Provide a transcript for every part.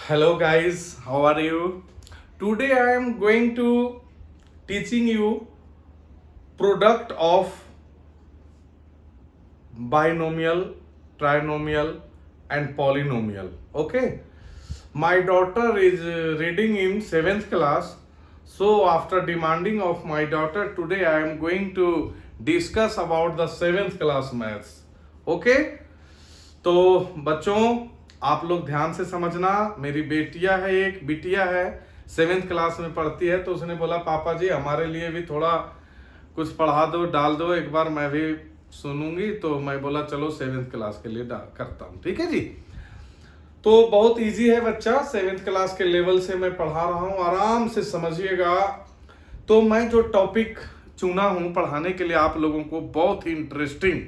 Hello guys, how are you? Today I am going to teaching you product of binomial, trinomial and polynomial. Okay. My daughter is reading in 7th class. So after demanding of my daughter, today I am going to discuss about the 7th class maths. Okay. तो बच्चों आप लोग ध्यान से समझना, मेरी बेटिया है, एक बिटिया है, 7th क्लास में पढ़ती है। तो उसने बोला पापा जी हमारे लिए भी थोड़ा कुछ पढ़ा दो, डाल दो, एक बार मैं भी सुनूंगी। तो मैं बोला चलो 7th क्लास के लिए करता हूँ। ठीक है जी। तो बहुत इजी है बच्चा, 7th क्लास के लेवल से मैं पढ़ा रहा हूँ, आराम से समझिएगा। तो मैं जो टॉपिक चुना हूँ पढ़ाने के लिए आप लोगों को, बहुत ही इंटरेस्टिंग,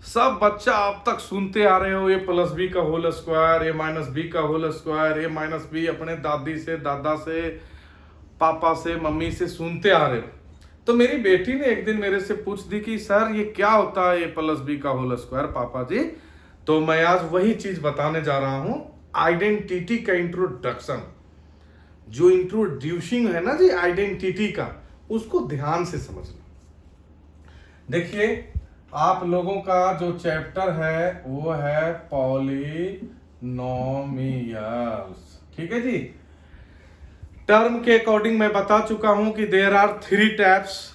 सब बच्चा आप तक सुनते आ रहे हो, ए प्लस बी का होल स्क्वायर, ए माइनस बी का होल स्क्वायर, ए माइनस बी अपने दादी से, दादा से, पापा से, मम्मी से सुनते आ रहे हो। तो मेरी बेटी ने एक दिन मेरे से पूछ दी कि सर ये क्या होता है ए प्लस बी का होल स्क्वायर पापा जी। तो मैं आज वही चीज बताने जा रहा हूं, आइडेंटिटी का इंट्रोडक्शन। जो इंट्रोड्यूसिंग है ना जी आइडेंटिटी का, उसको ध्यान से समझना। देखिए आप लोगों का जो चैप्टर है वो है पॉलिनोमियल्स। ठीक है जी। टर्म के अकॉर्डिंग मैं बता चुका हूं कि there are 3 types,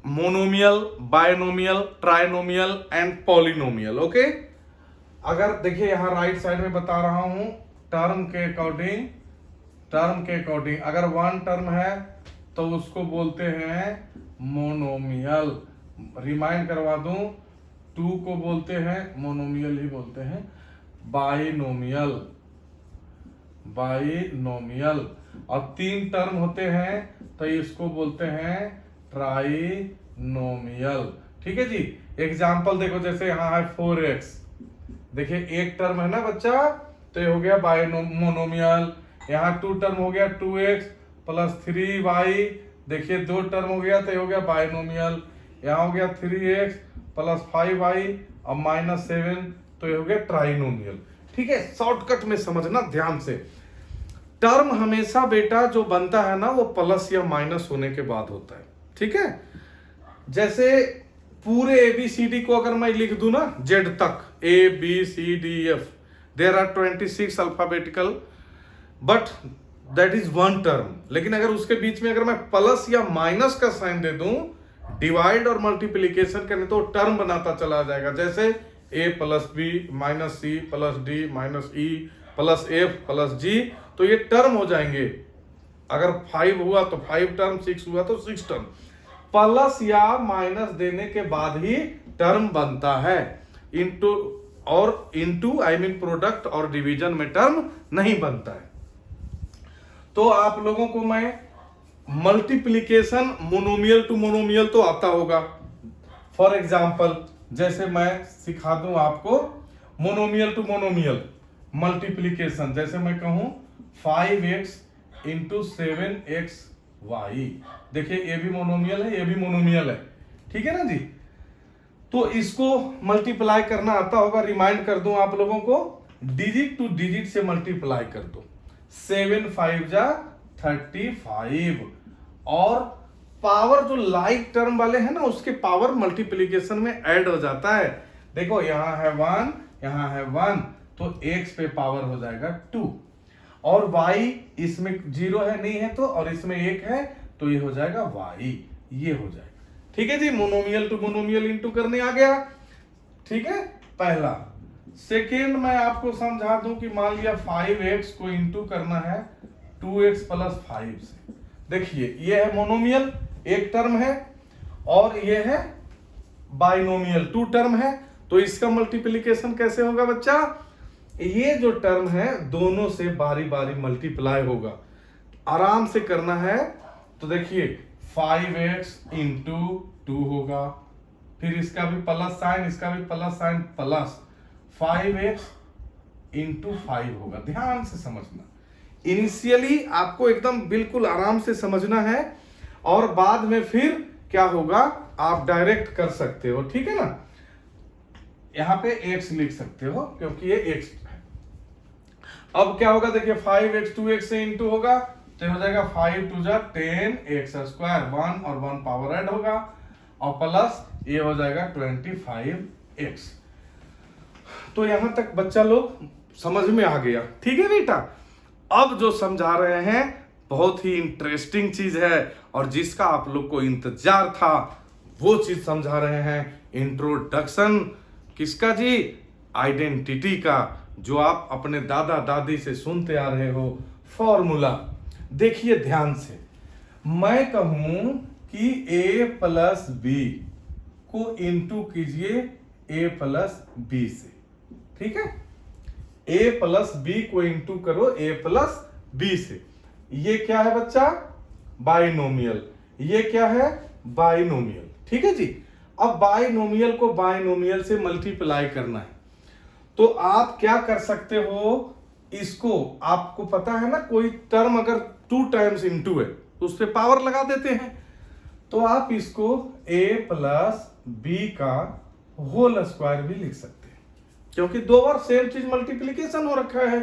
monomial, binomial, trinomial and polynomial. Okay. अगर देखिए यहां राइट साइड में बता रहा हूं, टर्म के अकॉर्डिंग अगर 1 टर्म है तो उसको बोलते हैं मोनोमियल। रिमाइंड करवा दूं, 2 को बोलते हैं, मोनोमियल ही बोलते हैं, बाइनोमियल। और 3 टर्म होते हैं तो इसको बोलते हैं ट्राइनोमियल। ठीक है जी। एग्जांपल देखो, जैसे यहाँ है 4x, देखिए एक टर्म है ना बच्चा, तो ये हो गया मोनोमियल। यहाँ 2 टर्म हो गया 2x प्लस 3y, देखिए 2 टर्म हो गया तो ये हो गया बाइनोमियल। यहाँ हो गया 3x प्लस 5y और माइनस 7, तो ये हो गया ट्राइनोमियल। ठीक है, शॉर्टकट में समझना ध्यान से। टर्म हमेशा बेटा जो बनता है ना वो प्लस या माइनस होने के बाद होता है। ठीक है। जैसे पूरे ABCD को अगर मैं लिख दूं ना Z तक, ABCDF, there are 26 alphabetical, but that is 1 term. लेकिन अगर उसके बीच में अगर मैं प्लस या माइनस का साइन दे दूं, डिवाइड और मल्टीप्लीकेशन करने, तो टर्म बनाता चला जाएगा। जैसे A plus B minus C plus D minus E plus F plus G, तो ये टर्म हो जाएंगे। अगर 5 हुआ तो 5 टर्म, 6 हुआ तो 6 टर्म। प्लस या माइनस देने के बाद ही टर्म बनता है। इनटू आई मीन प्रोडक्ट और डिवीजन में टर्म नहीं बनता है। तो आप लोगों को मैं मल्टीप्लीकेशन मोनोमियल टू मोनोमियल तो आता होगा। फॉर एग्जांपल जैसे मैं सिखा दूं आपको मोनोमियल टू मोनोमियल मल्टीप्लीकेशन। जैसे मैं कहूं 5x इंटू 7xy, देखिए ये भी मोनोमियल है, ये भी मोनोमियल है। ठीक है ना जी। तो इसको मल्टीप्लाई करना आता होगा। रिमाइंड कर दूं आप लोगों को, डिजिट टू डिजिट से मल्टीप्लाई कर दो। 7 5 जा 35, और पावर जो लाइक टर्म वाले हैं ना उसके पावर मल्टीप्लीकेशन में ऐड हो जाता है। देखो यहाँ है 1, यहाँ है 1, तो x पे पावर हो जाएगा 2, और y इसमें 0 है नहीं है तो, और इसमें 1 है तो ये हो जाएगा y, ये हो जाएगा। ठीक है जी। मोनोमियल टू मोनोमियल इंटू करने आ गया। ठीक है, पहला। सेकेंड मैं आपको समझा दूं कि मान लिया 5x को इंटू करना है 2x प्लस 5 से। देखिए ये है मोनोमियल, एक टर्म है, और ये है बाइनोमियल, 2 टर्म है। तो इसका मल्टीप्लीकेशन कैसे होगा बच्चा? ये जो टर्म है दोनों से बारी बारी मल्टीप्लाई होगा, आराम से करना है। तो देखिए 5x इंटू 2 होगा, फिर इसका भी प्लस साइन, इसका भी plus sign, plus 5x into 5 होगा। ध्यान से समझना, इनिशियली आपको एकदम बिल्कुल आराम से समझना है, और बाद में फिर क्या होगा आप डायरेक्ट कर सकते हो। ठीक है ना। यहां पे x लिख सकते हो क्योंकि ये x है। अब क्या होगा देखिए 5x 2x से इंटू होगा तो हो जाएगा 5 टू जा 10x स्क्वायर, 1 और 1 पावर ऐड होगा और प्लस ये हो जाएगा 25x। तो यहां तक बच्चा लोग समझ में आ गया, ठीक है बेटा। अब जो समझा रहे हैं बहुत ही इंटरेस्टिंग चीज है और जिसका आप लोग को इंतजार था वो चीज समझा रहे हैं। इंट्रोडक्शन किसका जी? आइडेंटिटी का, जो आप अपने दादा दादी से सुनते आ रहे हो फॉर्मूला। देखिए ध्यान से, मैं कहूं कि a प्लस बी को इंटू कीजिए a प्लस बी से, ठीक है। a प्लस बी को इंटू करो a प्लस बी से। ये क्या है बच्चा? बाइनोमियल। ये क्या है? बाइनोमियल, ठीक है जी। अब बाइनोमियल को बाइनोमियल से मल्टीप्लाई करना है तो आप क्या कर सकते हो, इसको आपको पता है ना, कोई टर्म अगर 2 टाइम्स इंटू है तो उस पर पावर लगा देते हैं। तो आप इसको a प्लस बी का होल स्क्वायर भी लिख सकते हैं क्योंकि 2 बार सेम चीज मल्टीप्लीकेशन हो रखा है।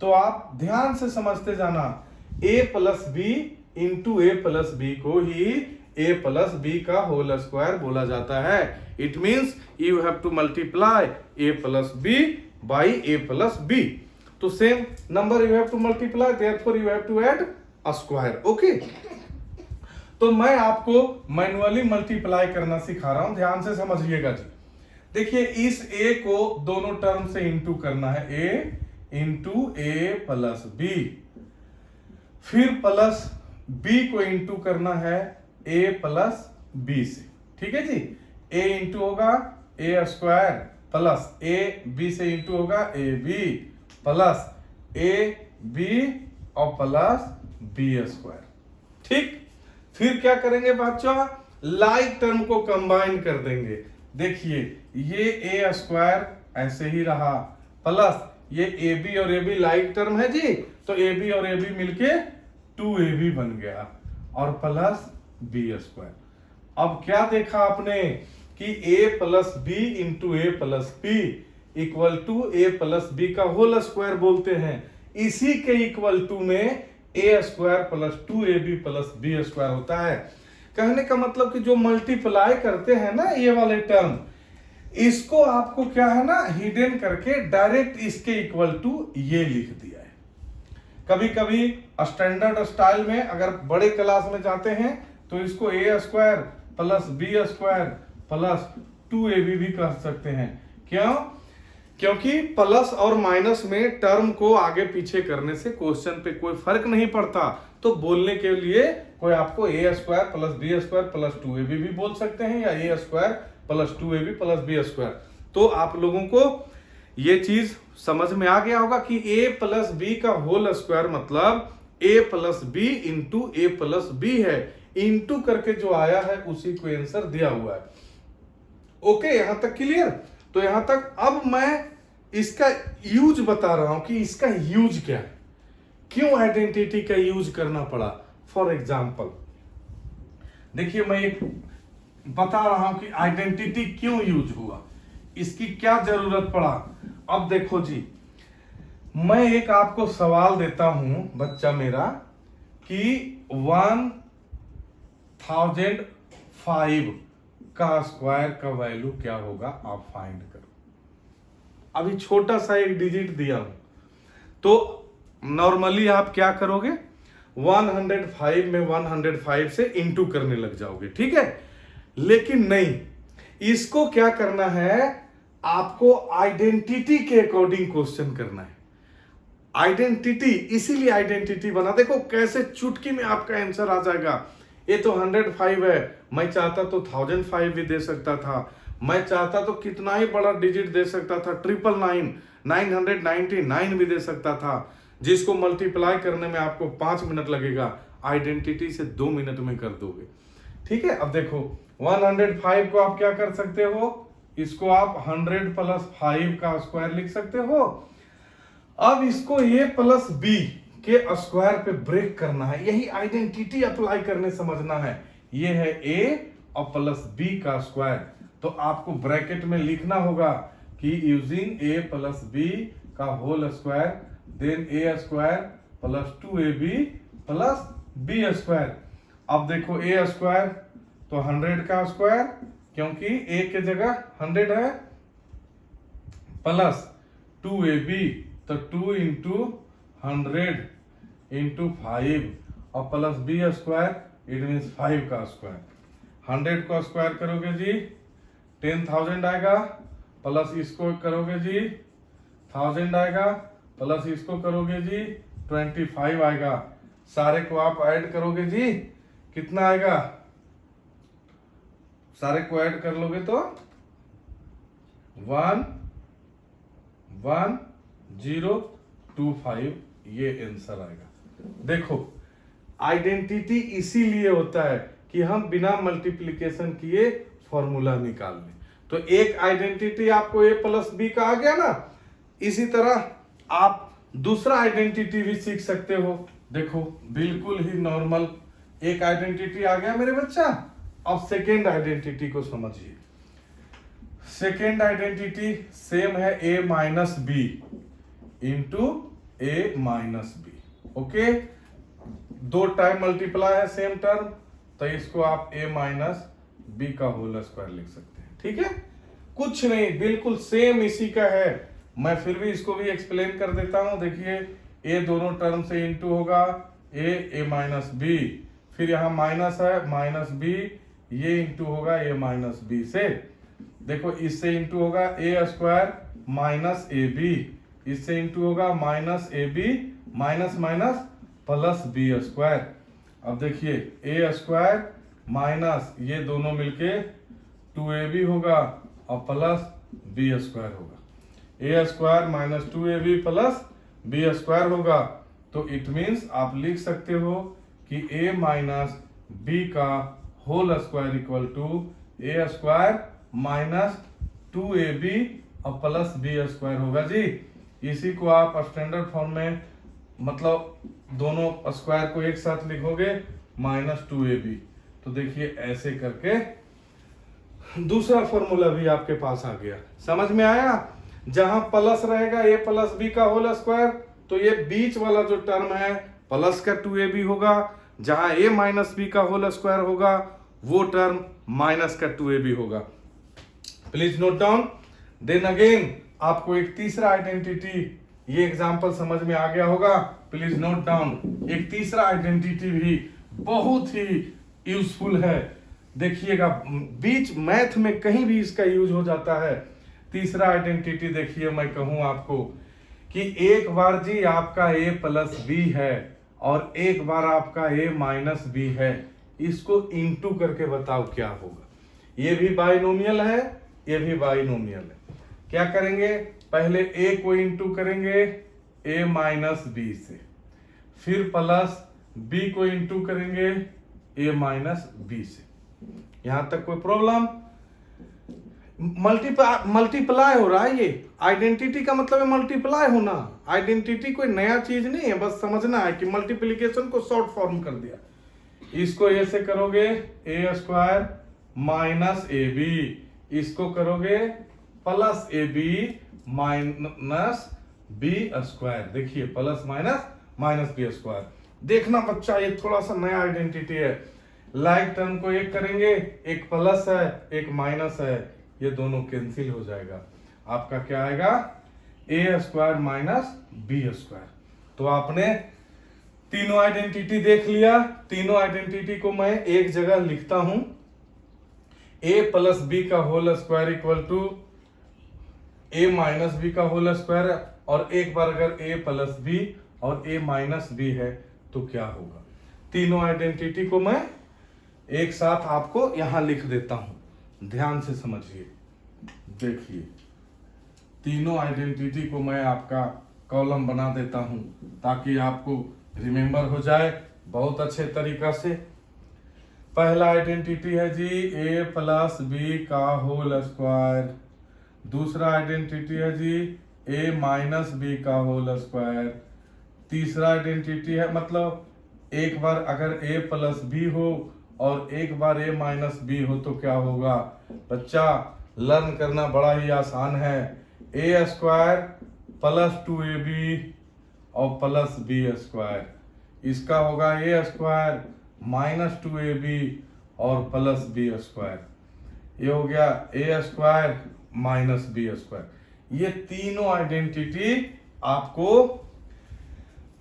तो आप ध्यान से समझते जाना, a plus B into A plus B को ही a प्लस बी का होल स्क्वायर बोला जाता है। It means you have to multiply a plus B by a plus B. तो same number you have to multiply, therefore you have to add A square. Okay, तो मैं आपको manually multiply करना सिखा रहा हूं, ध्यान से समझिएगा जी। देखिए इस a को दोनों टर्म से इंटू करना है, a into A plus b, फिर प्लस b को इंटू करना है a प्लस बी से, ठीक है जी। a इंटू होगा a square plus a b से इंटू होगा a b plus a b और प्लस b स्क्वायर, ठीक। फिर क्या करेंगे बच्चों? लाइक टर्म को कंबाइन कर देंगे। देखिए ये a स्क्वायर ऐसे ही रहा प्लस ये ab और ab लाइक टर्म है जी, तो ab और ab मिलके 2ab बन गया और प्लस b स्क्वायर। अब क्या देखा आपने कि a plus B into A plus B equal to A plus B का होल स्क्वायर बोलते हैं। इसी के इक्वल टू में A square plus 2ab plus B square होता है। कहने का मतलब कि जो मल्टीप्लाई करते हैं ना ये वाले टर्म, इसको आपको क्या है ना हिडन करके डायरेक्ट इसके इक्वल टू ये लिख दिया है। कभी कभी स्टैंडर्ड स्टाइल में अगर बड़े क्लास में जाते हैं तो इसको A square plus B square plus 2ab भी कह सकते हैं। क्यों? क्योंकि प्लस और माइनस में टर्म को आगे पीछे करने से क्वेश्चन पे कोई फर्क नहीं पड़ता। तो बोलने के लिए कोई आपको A square plus B square plus 2ab भी बोल सकते हैं या A square plus 2ab plus B square. तो आप लोगों को ये चीज समझ में आ गया होगा कि a प्लस बी का होल स्क्वायर मतलब a plus B into A plus b है। इंटू करके जो आया है उसी को आंसर दिया हुआ है। ओके, यहां तक क्लियर? तो यहां तक अब मैं इसका यूज बता रहा हूं कि इसका यूज क्या है, क्यों आइडेंटिटी का यूज करना पड़ा। फॉर एग्जाम्पल देखिए मैं एक बता रहा हूं कि आइडेंटिटी क्यों यूज हुआ, इसकी क्या जरूरत पड़ा। अब देखो जी, मैं एक आपको सवाल देता हूं बच्चा मेरा कि 1005 का स्क्वायर का वैल्यू क्या होगा, आप फाइंड करो। अभी छोटा सा एक डिजिट दिया हूं तो नॉर्मली आप क्या करोगे, 105 में 105 से इंटू करने लग जाओगे, ठीक है। लेकिन नहीं, इसको क्या करना है, आपको आइडेंटिटी के अकॉर्डिंग क्वेश्चन करना है। आइडेंटिटी, इसीलिए आइडेंटिटी बना। देखो कैसे चुटकी में आपका आंसर आ जाएगा। ये तो 105 है, मैं चाहता तो 1005 भी दे सकता था, मैं चाहता तो कितना ही बड़ा डिजिट दे सकता था, 999 999 भी दे सकता था, जिसको मल्टीप्लाई करने में आपको 5 मिनट लगेगा, आइडेंटिटी से 2 मिनट में कर दोगे, ठीक है। अब देखो 105 को आप क्या कर सकते हो, इसको आप 100 प्लस 5 का स्क्वायर लिख सकते हो। अब इसको a प्लस बी के स्क्वायर पे ब्रेक करना है, यही आइडेंटिटी अप्लाई करने समझना है। ये है a और प्लस b का स्क्वायर, तो आपको ब्रैकेट में लिखना होगा कि यूजिंग a प्लस बी का whole square then A square plus 2ab plus B square. अब देखो ए स्क्वायर तो 100 का स्क्वायर, क्योंकि ए के जगह 100 है, प्लस 2ab तो 2 इंटू 100 इंटू 5 और plus B square, it means 5 का स्क्वायर। 100 को स्क्वायर करोगे जी 10,000 आएगा, प्लस इसको करोगे जी 1000 आएगा, प्लस इसको करोगे जी 25 आएगा। सारे को आप ऐड करोगे जी कितना आएगा, सारे को ऐड कर लोगे तो 11025 ये आंसर आएगा। देखो आइडेंटिटी इसीलिए होता है कि हम बिना मल्टीप्लिकेशन किए फॉर्मूला निकाल लें। तो एक आइडेंटिटी आपको ए प्लस बी का आ गया ना, इसी तरह आप दूसरा आइडेंटिटी भी सीख सकते हो। देखो बिल्कुल ही नॉर्मल एक आइडेंटिटी आ गया मेरे बच्चा। अब सेकेंड आइडेंटिटी को समझिए। सेकेंड आइडेंटिटी सेम है ए माइनस बी इंटू ए माइनस बी। ओके, दो टाइम मल्टीप्लाई है सेम टर्म, तो इसको आप ए माइनस बी का होल स्क्वायर लिख सकते हैं। ठीक है, कुछ नहीं, बिल्कुल सेम इसी का है। मैं फिर भी इसको भी एक्सप्लेन कर देता हूं। देखिए ए दोनों टर्म से इंटू होगा ए माइनस बी, फिर यहाँ माइनस है माइनस बी, ये इंटू होगा ए माइनस बी से। देखो इससे इंटू होगा ए स्क्वायर माइनस ए बी, इससे इंटू होगा minus A B minus minus plus B square. अब देखिए ए स्क्वायर माइनस ये दोनों मिलके 2ab होगा और प्लस बी स्क्वायर होगा। ए square minus 2ab plus B square होगा, तो इट मीन्स आप लिख सकते हो कि ए माइनस बी का whole square equal to A square minus 2ab और प्लस बी स्क्वायर होगा जी। इसी को आप स्टैंडर्ड फॉर्म में मतलब दोनों स्क्वायर को एक साथ लिखोगे माइनस 2ab। तो देखिए ऐसे करके दूसरा फॉर्मूला भी आपके पास आ गया। समझ में आया? जहां प्लस रहेगा ए प्लस बी का होल स्क्वायर, तो ये बीच वाला जो टर्म है प्लस का 2ab होगा। जहां ए माइनस बी का होल स्क्वायर होगा वो टर्म माइनस का 2ab होगा। Please note down. Then again आपको एक तीसरा आइडेंटिटी, ये एग्जांपल समझ में आ गया होगा, प्लीज नोट डाउन। एक तीसरा आइडेंटिटी भी बहुत ही यूजफुल है। देखिएगा बीच मैथ में कहीं भी इसका यूज हो जाता है। तीसरा आइडेंटिटी देखिए, मैं कहूं आपको कि एक बार जी आपका ए प्लस बी है और एक बार आपका ए माइनस बी है, इसको इंटू करके बताओ क्या होगा। ये भी बाइनोमियल है, ये भी बाइनोमियल है। क्या करेंगे, पहले ए को इंटू करेंगे ए माइनस बी से, फिर प्लस बी को इंटू करेंगे ए माइनस बी से। यहां तक कोई प्रॉब्लम? मल्टीप्लाई हो रहा है। ये आइडेंटिटी का मतलब है मल्टीप्लाई होना। आइडेंटिटी कोई नया चीज नहीं है, बस समझना है कि मल्टीप्लिकेशन को शॉर्ट फॉर्म कर दिया। इसको ऐसे करोगे A square minus A B, इसको करोगे plus A B minus B square. देखिए plus minus minus B square. देखना बच्चा, ये थोड़ा सा नया आइडेंटिटी है। लाइक टर्म को एक करेंगे, एक प्लस है एक माइनस है, ये दोनों कैंसिल हो जाएगा। आपका क्या आएगा, ए स्क्वायर माइनस बी स्क्वायर। तो आपने तीनों आइडेंटिटी देख लिया। तीनों आइडेंटिटी को मैं एक जगह लिखता हूं, ए प्लस बी का whole square equal to a minus B का होल स्क्वायर। और एक बार अगर ए प्लस बी और ए माइनस बी है तो क्या होगा। तीनों आइडेंटिटी को मैं एक साथ आपको यहां लिख देता हूं, ध्यान से समझिए। देखिए तीनों आइडेंटिटी को मैं आपका कॉलम बना देता हूं ताकि आपको रिमेंबर हो जाए बहुत अच्छे तरीका से। पहला आइडेंटिटी है जी ए प्लस बी का होल स्क्वायर। दूसरा आइडेंटिटी है जी ए माइनस बी का होल स्क्वायर। तीसरा आइडेंटिटी है, मतलब एक बार अगर ए प्लस बी हो और एक बार ए माइनस बी हो तो क्या होगा। बच्चा लर्न करना बड़ा ही आसान है। ए स्क्वायर प्लस 2ab और प्लस बी स्क्वायर। इसका होगा ए स्क्वायर माइनस 2ab और प्लस बी स्क्वायर। ये हो गया ए स्क्वायर माइनस बी स्क्वायर। ये तीनों आइडेंटिटी आपको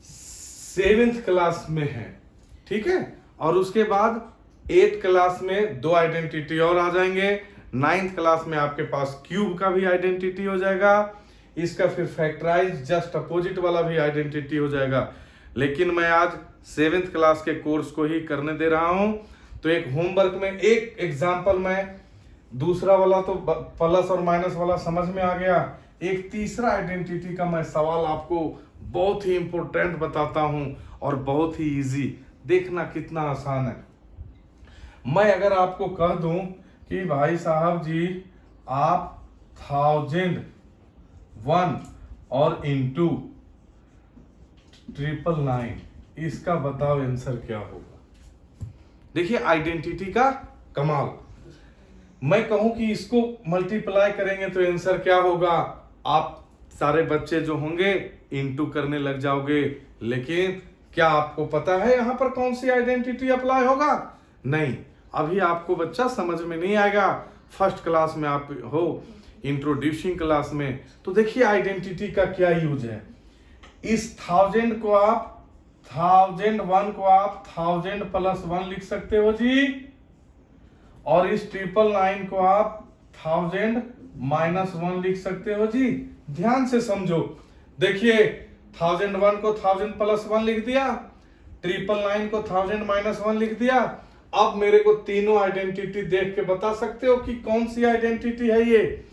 7th क्लास में है, ठीक है। और उसके बाद 8th क्लास में 2 आइडेंटिटी और आ जाएंगे। 9th क्लास में आपके पास क्यूब का भी आइडेंटिटी हो जाएगा। इसका फिर फैक्टराइज जस्ट अपोजिट वाला भी आइडेंटिटी हो जाएगा। लेकिन मैं आज 7th क्लास के कोर्स को ही करने दे रहा हूं, तो एक होमवर्क में एक एग्जांपल में, दूसरा वाला तो प्लस और माइनस वाला समझ में आ गया। एक तीसरा आइडेंटिटी का मैं सवाल आपको बहुत ही इंपॉर्टेंट बताता हूं और बहुत ही इजी, देखना कितना आसान है। मैं अगर आपको कह दूं कि भाई साहब जी आप 1001 और इंटू 999, इसका बताओ आंसर क्या होगा। देखिए आइडेंटिटी का कमाल। मैं कहूं कि इसको मल्टीप्लाई करेंगे तो आंसर क्या होगा, आप सारे बच्चे जो होंगे इंटू करने लग जाओगे। लेकिन क्या आपको पता है यहां पर कौन सी आइडेंटिटी अप्लाई होगा? नहीं, अभी आपको बच्चा समझ में नहीं आएगा। फर्स्ट क्लास में आप हो, इंट्रोड्यूसिंग क्लास में। तो देखिए आइडेंटिटी का क्या यूज है। इस 1000 को आप 1001 को आप 1000 प्लस 1 लिख सकते हो जी, और इस 999 को आप 1000 माइनस 1 लिख सकते हो जी। ध्यान से समझो। देखिए 1001 को 1000 प्लस 1 लिख दिया, 999 को 1000 माइनस 1 लिख दिया। अब मेरे को तीनों आइडेंटिटी देख के बता सकते हो कि कौन सी आइडेंटिटी है ये।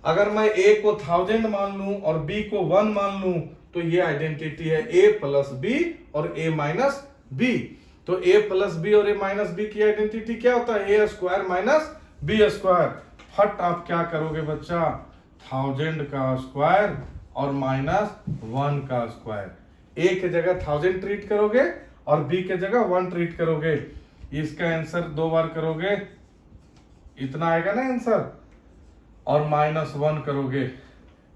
अगर मैं ए को 1000 मान लूं और बी को 1 मान लूं, तो ये आइडेंटिटी है ए प्लस बी और ए माइनस बी। तो ए प्लस बी और ए माइनस बी की आइडेंटिटी क्या होता है? ए स्क्वायर माइनस बी स्क्वायर। फट आप क्या करोगे बच्चा, 1000 का स्क्वायर और माइनस 1 का स्क्वायर। ए के जगह 1000 ट्रीट करोगे और बी के जगह 1 ट्रीट करोगे। इसका आंसर 2 बार करोगे, इतना आएगा ना आंसर, और माइनस 1 करोगे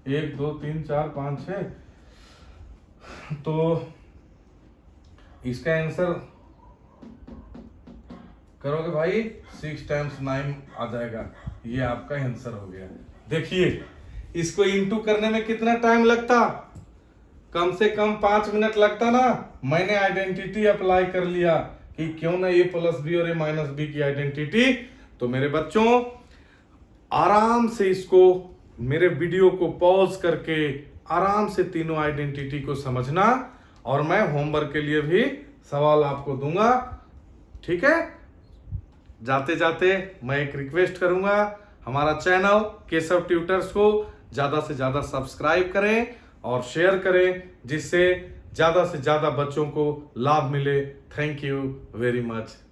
1 2 3 4 5 6, तो इसका आंसर करोगे भाई 6 टाइम्स 9 आ जाएगा। ये आपका आंसर हो गया। देखिए इसको इंटू करने में कितना टाइम लगता, कम से कम 5 मिनट लगता ना। मैंने आइडेंटिटी अप्लाई कर लिया कि क्यों ना ए प्लस बी और ए माइनस बी की आइडेंटिटी। तो मेरे बच्चों आराम से इसको, मेरे वीडियो को पॉज करके आराम से तीनों आइडेंटिटी को समझना, और मैं होमवर्क के लिए भी सवाल आपको दूंगा, ठीक है। जाते जाते मैं एक रिक्वेस्ट करूंगा, हमारा चैनल केशव ट्यूटर्स को ज्यादा से ज्यादा सब्सक्राइब करें और शेयर करें, जिससे ज्यादा से ज्यादा बच्चों को लाभ मिले। Thank you very much.